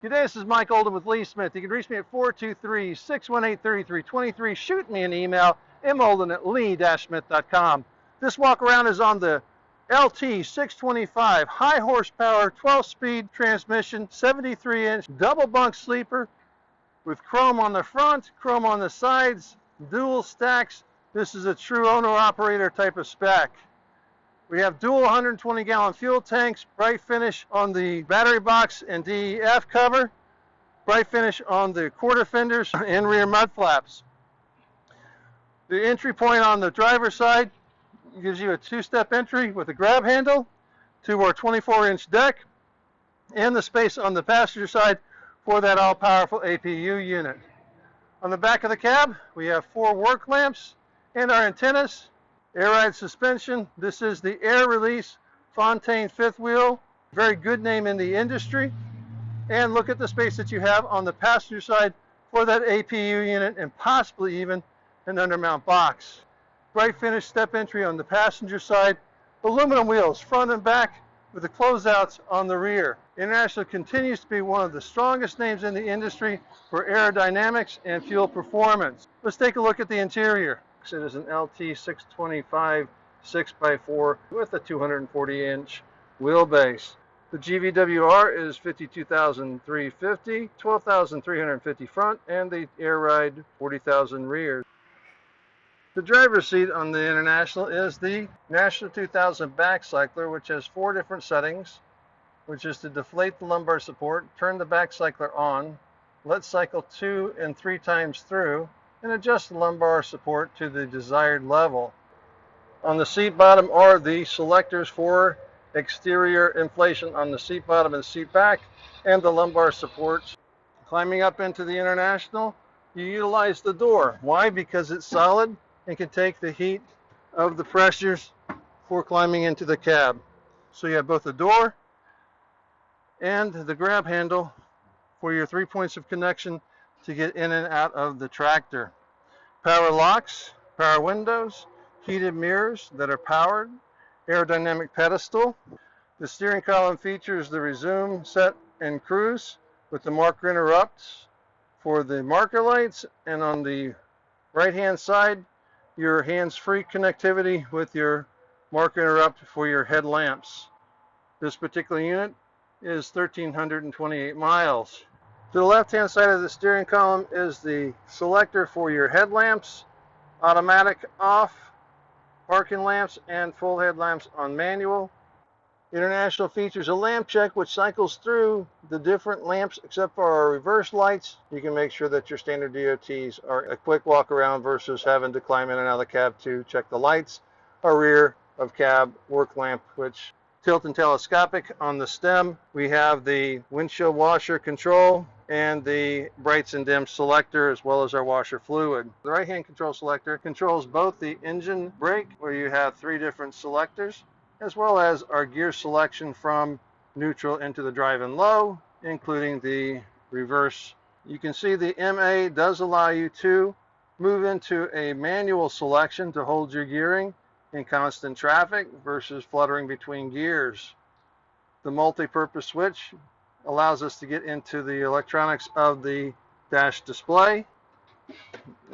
Good day, this is Mike Oldham with Lee Smith. You can reach me at 423-618-3323. Shoot me an email, molden@lee-smith.com. This walk around is on the LT625 high horsepower 12-speed transmission, 73-inch double bunk sleeper with chrome on the front, chrome on the sides, dual stacks. This is a true owner-operator type of spec. We have dual 120-gallon fuel tanks, bright finish on the battery box and DEF cover, bright finish on the quarter fenders and rear mud flaps. The entry point on the driver's side gives you a two-step entry with a grab handle to our 24-inch deck and the space on the passenger side for that all-powerful APU unit. On the back of the cab, we have 4 work lamps and our antennas. Air ride suspension. This is the Air Release Fontaine fifth wheel. Very good name in the industry. And look at the space that you have on the passenger side for that APU unit and possibly even an undermount box. Bright finish step entry on the passenger side. Aluminum wheels front and back with the closeouts on the rear. International continues to be one of the strongest names in the industry for aerodynamics and fuel performance. Let's take a look at the interior. It is an LT625 6x4 with a 240-inch wheelbase. The GVWR is 52,350, 12,350 front, and the air ride 40,000 rear. The driver's seat on the International is the National 2000 back cycler, which has 4 different settings, which is to deflate the lumbar support, turn the back cycler on, let cycle 2 and 3 times through, and adjust the lumbar support to the desired level. On the seat bottom are the selectors for exterior inflation on the seat bottom and seat back, and the lumbar supports. Climbing up into the International, you utilize the door. Why? Because it's solid and can take the heat of the pressures for climbing into the cab. So you have both the door and the grab handle for your 3 points of connection to get in and out of the tractor. Power locks, power windows, heated mirrors that are powered, aerodynamic pedestal. The steering column features the resume, set, and cruise with the marker interrupts for the marker lights, and on the right-hand side, your hands-free connectivity with your marker interrupt for your headlamps. This particular unit is 1,328 miles. To the left-hand side of the steering column is the selector for your headlamps, automatic off, parking lamps, and full headlamps on manual. International features a lamp check which cycles through the different lamps except for our reverse lights. You can make sure that your standard DOTs are a quick walk around versus having to climb in and out of the cab to check the lights. Our rear of cab work lamp, which tilt and telescopic. On the stem, we have the windshield washer control and the brights and dims selector, as well as our washer fluid. The right-hand control selector controls both the engine brake, where you have 3 different selectors, as well as our gear selection from neutral into the drive and low, including the reverse. You can see the MA does allow you to move into a manual selection to hold your gearing in constant traffic versus fluttering between gears. The multi-purpose switch allows us to get into the electronics of the dash display,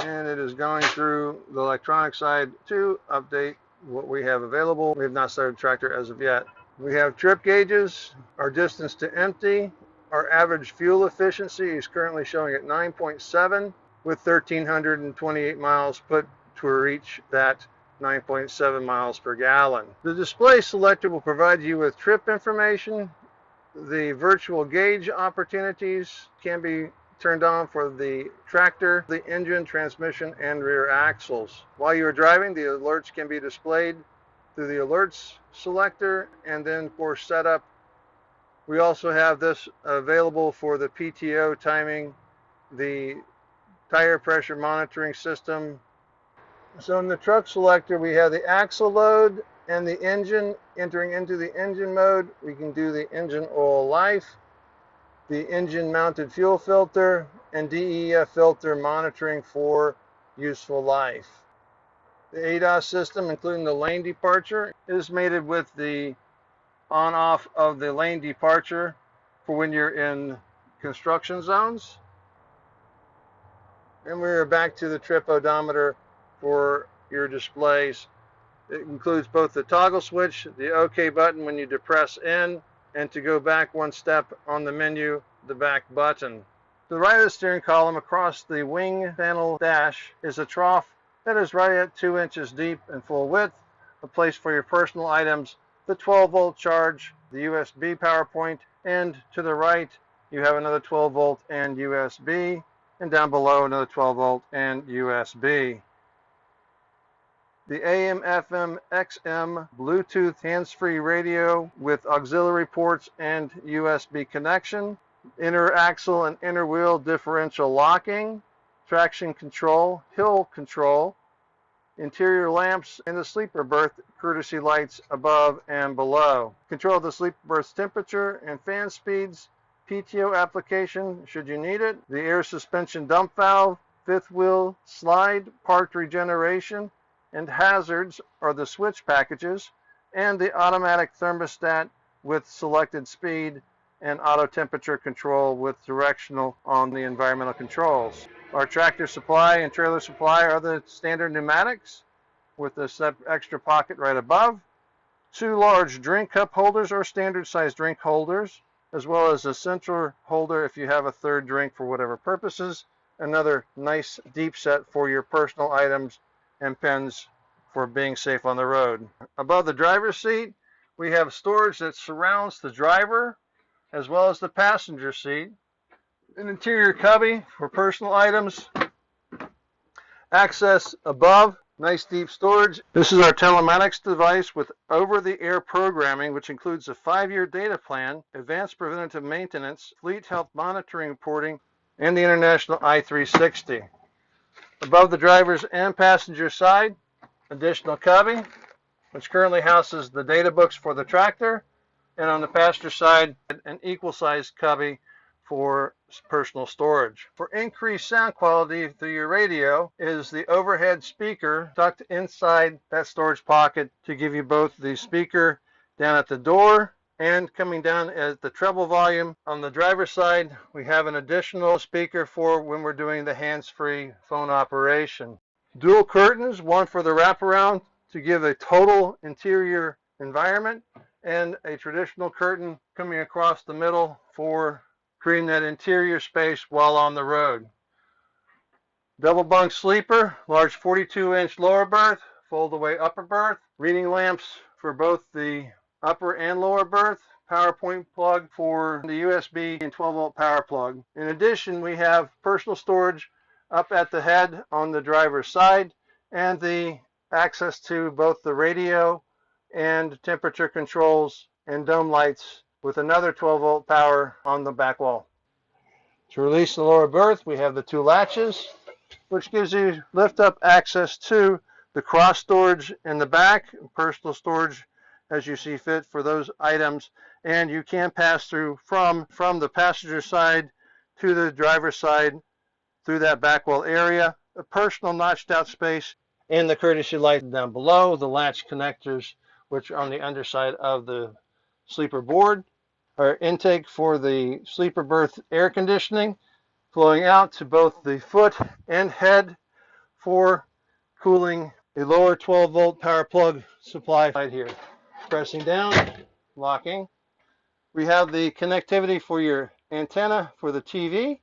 and it is going through the electronic side to update what we have available. We have not started the tractor as of yet. We have trip gauges, our distance to empty, our average fuel efficiency is currently showing at 9.7 with 1,328 miles put to reach that 9.7 miles per gallon. The display selector will provide you with trip information. The virtual gauge opportunities can be turned on for the tractor, the engine, transmission, and rear axles. While you are driving, the alerts can be displayed through the alerts selector, and then for setup, we also have this available for the PTO timing, the tire pressure monitoring system. So in the truck selector, we have the axle load and the engine. Entering into the engine mode, we can do the engine oil life, the engine mounted fuel filter, and DEF filter monitoring for useful life. The ADAS system, including the lane departure, is mated with the on-off of the lane departure for when you're in construction zones. And we're back to the trip odometer for your displays. It includes both the toggle switch, the OK button when you depress in, and to go back one step on the menu, the back button. To the right of the steering column across the wing panel dash is a trough that is right at 2 inches deep and full width, a place for your personal items, the 12-volt charge, the USB power point, and to the right you have another 12-volt and USB, and down below another 12-volt and USB. The AM, FM, XM, Bluetooth hands-free radio with auxiliary ports and USB connection, inner axle and inner wheel differential locking, traction control, hill control, interior lamps in the sleeper berth, courtesy lights above and below. Control the sleeper berth's temperature and fan speeds, PTO application should you need it, the air suspension dump valve, fifth wheel slide, parked regeneration, and hazards are the switch packages, and the automatic thermostat with selected speed and auto temperature control with directional on the environmental controls. Our tractor supply and trailer supply are the standard pneumatics with the extra pocket right above, 2 large drink cup holders or standard size drink holders, as well as a central holder if you have a third drink for whatever purposes, another nice deep set for your personal items and pens for being safe on the road. Above the driver's seat, we have storage that surrounds the driver as well as the passenger seat, an interior cubby for personal items, access above, nice deep storage. This is our telematics device with over-the-air programming, which includes a 5-year data plan, advanced preventative maintenance, fleet health monitoring reporting, and the international i360. Above the driver's and passenger side, additional cubby, which currently houses the data books for the tractor, and on the passenger side, an equal-sized cubby for personal storage. For increased sound quality through your radio is the overhead speaker tucked inside that storage pocket to give you both the speaker down at the door and coming down at the treble volume. On the driver's side, we have an additional speaker for when we're doing the hands-free phone operation. Dual curtains, one for the wraparound to give a total interior environment, and a traditional curtain coming across the middle for creating that interior space while on the road. Double bunk sleeper, large 42-inch lower berth, fold-away upper berth, reading lamps for both the upper and lower berth, power point plug for the USB and 12-volt power plug. In addition, we have personal storage up at the head on the driver's side and the access to both the radio and temperature controls and dome lights with another 12-volt power on the back wall. To release the lower berth, we have the 2 latches, which gives you lift-up access to the cross storage in the back, personal storage as you see fit for those items, and you can pass through from the passenger side to the driver's side through that back wall area, a personal notched out space, and the courtesy light down below, the latch connectors, which are on the underside of the sleeper board. Our intake for the sleeper berth air conditioning flowing out to both the foot and head for cooling a lower 12-volt power plug supply right here. Pressing down, locking. We have the connectivity for your antenna for the TV,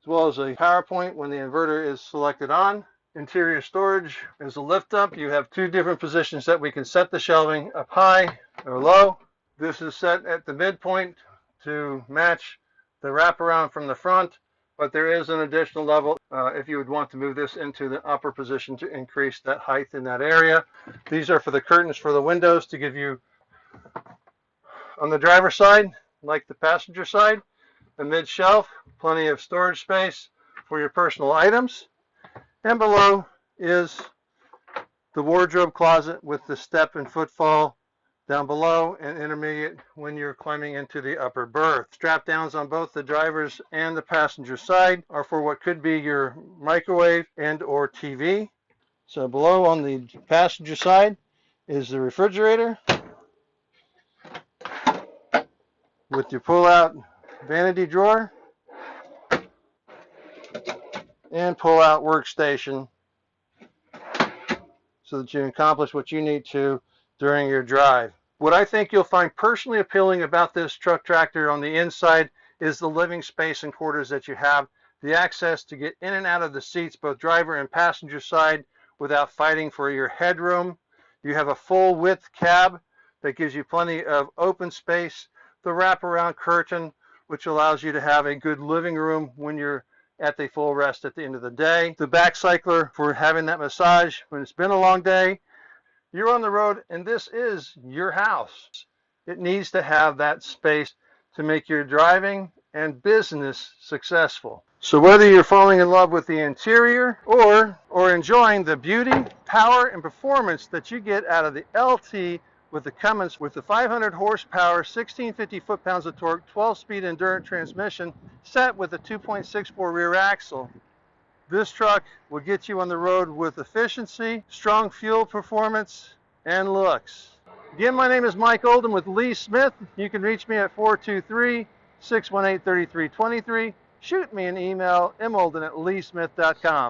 as well as a power point when the inverter is selected on. Interior storage is a lift up. You have 2 different positions that we can set the shelving, up high or low. This is set at the midpoint to match the wraparound from the front, but there is an additional level if you would want to move this into the upper position to increase that height in that area. These are for the curtains for the windows to give you, on the driver's side, like the passenger side, a mid shelf, plenty of storage space for your personal items. And below is the wardrobe closet with the step and footfall down below and intermediate when you're climbing into the upper berth. Strap downs on both the driver's and the passenger side are for what could be your microwave and or TV. So below on the passenger side is the refrigerator with your pull-out vanity drawer and pull out workstation so that you can accomplish what you need to during your drive. What I think you'll find personally appealing about this truck tractor on the inside is the living space and quarters that you have, the access to get in and out of the seats, both driver and passenger side, without fighting for your headroom. You have a full width cab that gives you plenty of open space, the wraparound curtain, which allows you to have a good living room when you're at the full rest at the end of the day. The back cycler for having that massage when it's been a long day. You're on the road and this is your house. It needs to have that space to make your driving and business successful. So whether you're falling in love with the interior or enjoying the beauty, power, and performance that you get out of the LT with the Cummins with the 500 horsepower, 1650 foot-pounds of torque, 12-speed endurance transmission set with a 2.64 rear axle, this truck will get you on the road with efficiency, strong fuel performance, and looks. Again, my name is Mike Oldham with Lee Smith. You can reach me at 423-618-3323. Shoot me an email, molden@leesmith.com.